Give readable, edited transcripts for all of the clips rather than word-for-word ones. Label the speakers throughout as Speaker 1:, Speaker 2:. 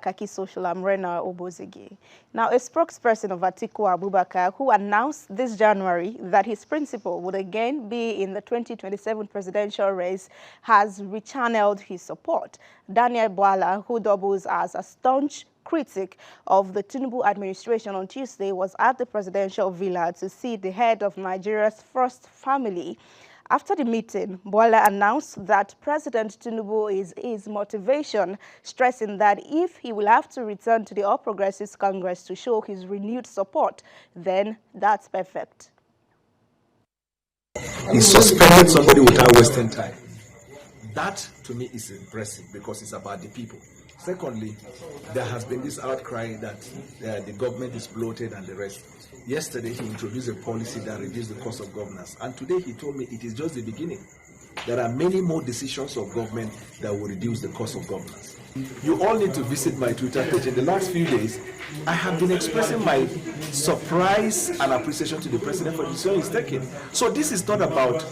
Speaker 1: Kakaaki social Onoshiorena Obozeghie. Now, a spokesperson of Atiku Abubakar, who announced this January that his principal would again be in the 2027 presidential race, has rechanneled his support. Daniel Bwala, who doubles as a staunch critic of the Tinubu administration on Tuesday, was at the presidential villa to see the head of Nigeria's first family. After the meeting, Bwala announced that President Tinubu is his motivation, stressing that if he will have to return to the All Progressives Congress to show his renewed support, then that's perfect.
Speaker 2: He suspended somebody without wasting time. That, to me, is impressive because it's about the people. Secondly, there has been this outcry that the government is bloated and the rest. Yesterday, he introduced a policy that reduced the cost of governance. And today, he told me it is just the beginning. There are many more decisions of government that will reduce the cost of governance. You all need to visit my Twitter page. In the last few days, I have been expressing my surprise and appreciation to the president for the decision he's taking. So this is not about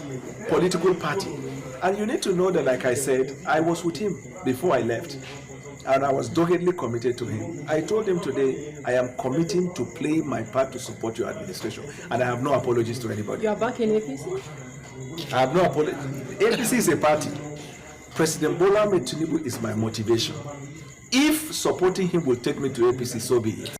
Speaker 2: political party. And you need to know that, like I said, I was with him before I left. And I was doggedly committed to him. I told him today, I am committing to play my part to support your administration. And I have no apologies to anybody.
Speaker 3: You are back in APC?
Speaker 2: I have no apologies. APC is a party. President Bwala Tinubu is my motivation. If supporting him will take me to APC, so be it.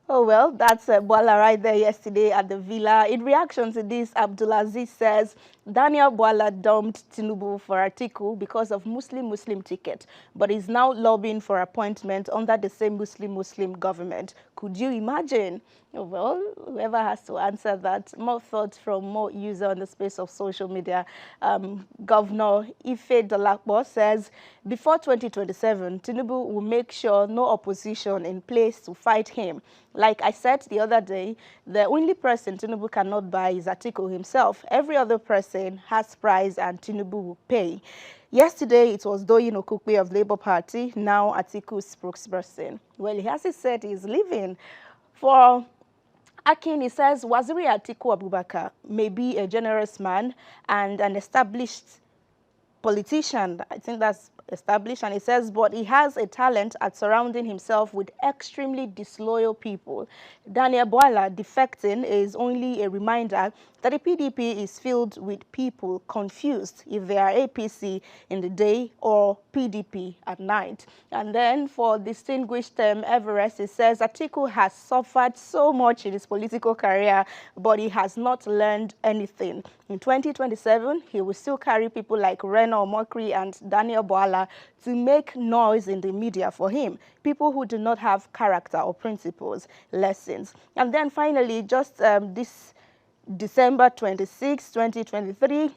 Speaker 1: Oh, well, that's Bwala right there yesterday at the villa. In reaction to this, Abdulaziz says Daniel Bwala dumped Tinubu for Atiku because of Muslim ticket, but is now lobbying for appointment under the same Muslim government. Could you imagine? Oh, well, whoever has to answer that. More thoughts from more user on the space of social media. Governor Ife Dolakbo says before 2027, Tinubu will make sure no opposition in place to fight him. Like I said the other day, the only person Tinubu cannot buy is Atiku himself. Every other person has price and Tinubu will pay. Yesterday, it was Doyin Okukpe of Labour Party, now Atiku's spokesperson. Well, he has said he's leaving. For Akin, he says Waziri Atiku Abubakar may be a generous man and an established politician. I think that's established. And he says, but he has a talent at surrounding himself with extremely disloyal people. Daniel Bwala defecting is only a reminder that the PDP is filled with people confused if they are APC in the day or PDP at night. And then for distinguished Everest, it says Atiku has suffered so much in his political career, but he has not learned anything. In 2027, he will still carry people like Reno Omokri and Daniel Bwala to make noise in the media for him, people who do not have character or principles, lessons. And then finally, just this December 26, 2023,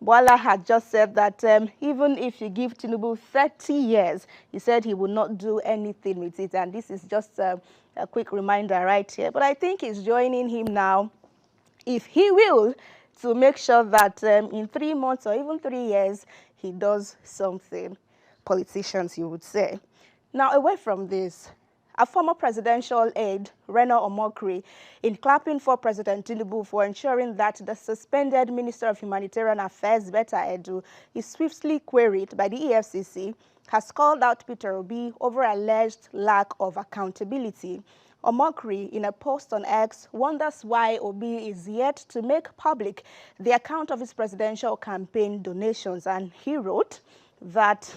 Speaker 1: Bwala had just said that even if you give Tinubu 30 years, he said he would not do anything with it. And this is just a quick reminder right here. But I think he's joining him now, if he will, to make sure that in 3 months or even 3 years, he does something. Politicians, you would say. Now, away from this, a former presidential aide, Reno Omokri, in clapping for President Tinubu for ensuring that the suspended Minister of Humanitarian Affairs, Betta Edu, is swiftly queried by the EFCC, has called out Peter Obi over alleged lack of accountability. Omokri, in a post on X, wonders why Obi is yet to make public the account of his presidential campaign donations. And he wrote that,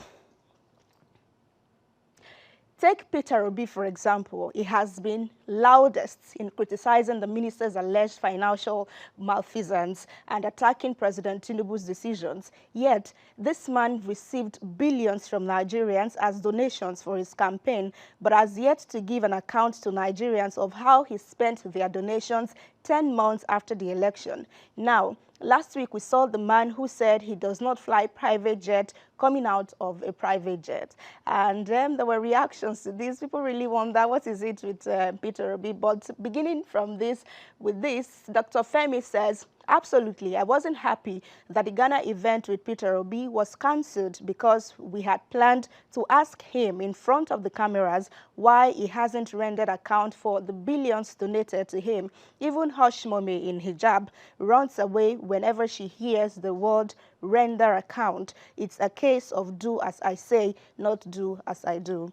Speaker 1: take Peter Obi, for example. He has been loudest in criticizing the minister's alleged financial malfeasance and attacking President Tinubu's decisions. Yet, this man received billions from Nigerians as donations for his campaign, but has yet to give an account to Nigerians of how he spent their donations 10 months after the election. Now, last week, we saw the man who said he does not fly private jet coming out of a private jet. And there were reactions to this. People really wonder, what is it with Peter Obi? But beginning from this, with this, Dr. Femi says, Absolutely. I wasn't happy that the Ghana event with Peter Obi was cancelled because we had planned to ask him in front of the cameras why he hasn't rendered account for the billions donated to him. Even Hush Mommy in hijab runs away whenever she hears the word render account. It's a case of do as I say, not do as I do.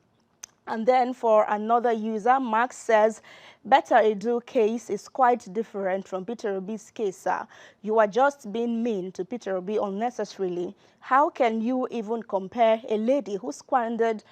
Speaker 1: And then for another user, Max says, Better Edu case is quite different from Peter Obi's case, sir. You are just being mean to Peter Obi unnecessarily. How can you even compare a lady who squandered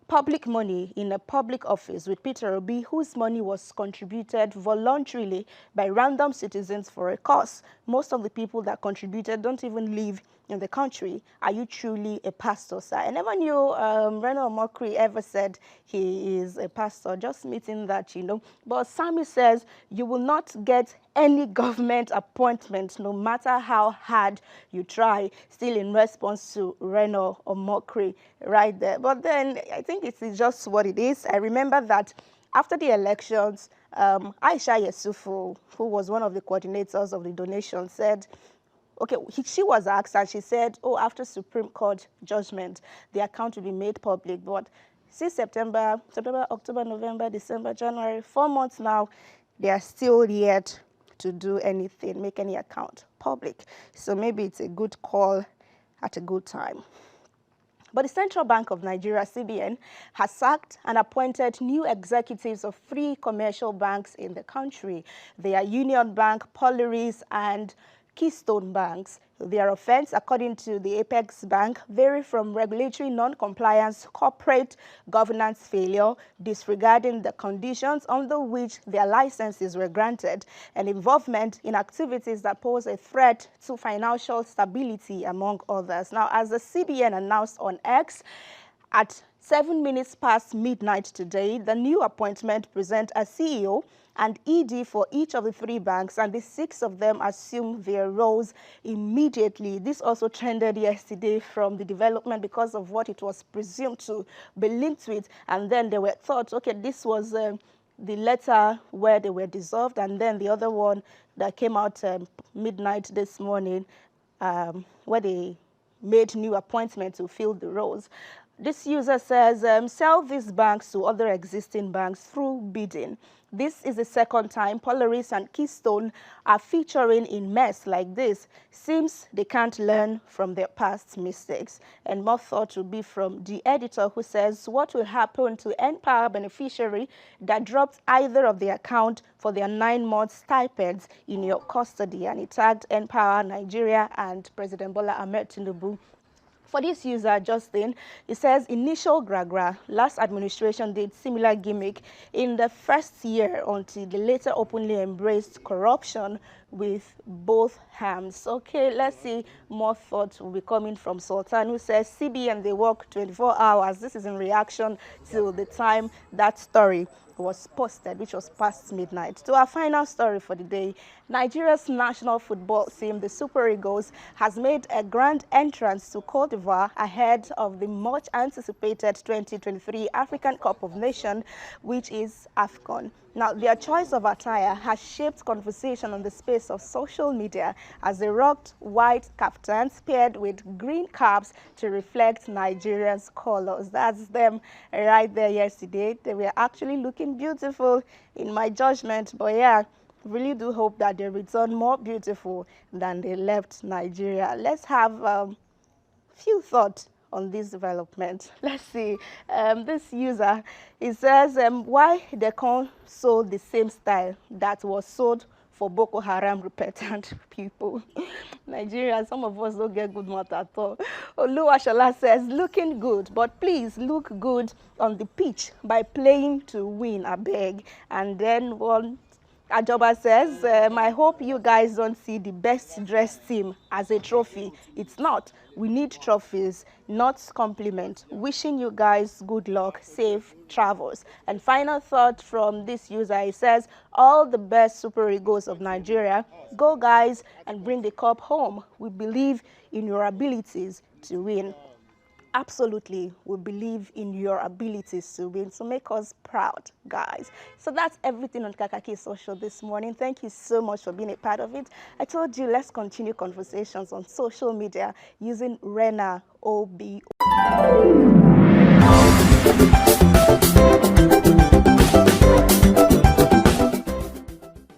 Speaker 1: public money in a public office with Peter Obi, whose money was contributed voluntarily by random citizens for a cause? Most of the people that contributed don't even live in the country. Are you truly a pastor, sir? I never knew Reno Omokri ever said he is a pastor, just meeting that, you know. But Sammy says you will not get any government appointment, no matter how hard you try, still in response to Reno Omokri right there. But then I think it is just what it is. I remember that after the elections, Aisha Yesufu, who was one of the coordinators of the donation, said, okay, she was asked and she said, oh, after Supreme Court judgment, the account will be made public. But since September, October, November, December, January, 4 months now, they are still yet to do anything, make any account public. So maybe it's a good call at a good time. But the Central Bank of Nigeria, CBN, has sacked and appointed new executives of 3 commercial banks in the country. They are Union Bank, Polaris, and Keystone banks. Their offense, according to the Apex Bank, vary from regulatory non-compliance, corporate governance failure, disregarding the conditions under which their licenses were granted, and involvement in activities that pose a threat to financial stability, among others. Now, as the CBN announced on X, at 7 minutes past midnight today, the new appointment present a CEO and ED for each of the 3 banks, and the 6 of them assume their roles immediately. This also trended yesterday from the development because of what it was presumed to be linked with, and then they were thought, okay, this was the letter where they were dissolved, and then the other one that came out midnight this morning where they made new appointments to fill the roles. This user says, sell these banks to other existing banks through bidding. This is the second time Polaris and Keystone are featuring in mess like this. Seems they can't learn from their past mistakes. And more thought will be from the editor, who says, what will happen to NPower beneficiary that dropped either of their account for their 9-month stipends in your custody? And he tagged NPower Nigeria and President Bwala Ahmed Tinubu. For this user, Justin, it says, initial gragra, last administration did similar gimmick in the first year until they later openly embraced corruption with both hands. Okay, let's see, more thoughts will be coming from Sultan, who says, CBN, they work 24 hours. This is in reaction to the time that story was posted, which was past midnight. To our final story for the day, Nigeria's national football team, the Super Eagles, has made a grand entrance to Cote d'Ivoire ahead of the much anticipated 2023 African Cup of Nations, which is AFCON. Now, their choice of attire has shaped conversation on the space of social media as they rocked white kaftans paired with green caps to reflect Nigeria's colors. That's them right there yesterday. They were actually looking beautiful in my judgment, but yeah, really do hope that they return more beautiful than they left Nigeria. Let's have few thoughts on this development. Let's see. This user, it says, why they can't sold the same style that was sold for Boko Haram repentant people. Nigeria, some of us don't get good math at all. Oluwashola says, looking good, but please look good on the pitch by playing to win, I beg. And then one Ajoba says, I hope you guys don't see the best dressed team as a trophy. It's not. We need trophies, not compliment. Wishing you guys good luck, safe travels. And final thought from this user, he says, all the best Super Eagles of Nigeria. Go guys and bring the cup home. We believe in your abilities to win. Absolutely, we believe in your abilities to win, so make us proud, guys. So that's everything on Kakaaki Social this morning. Thank you so much for being a part of it. I told you, let's continue conversations on social media using Rena OBO.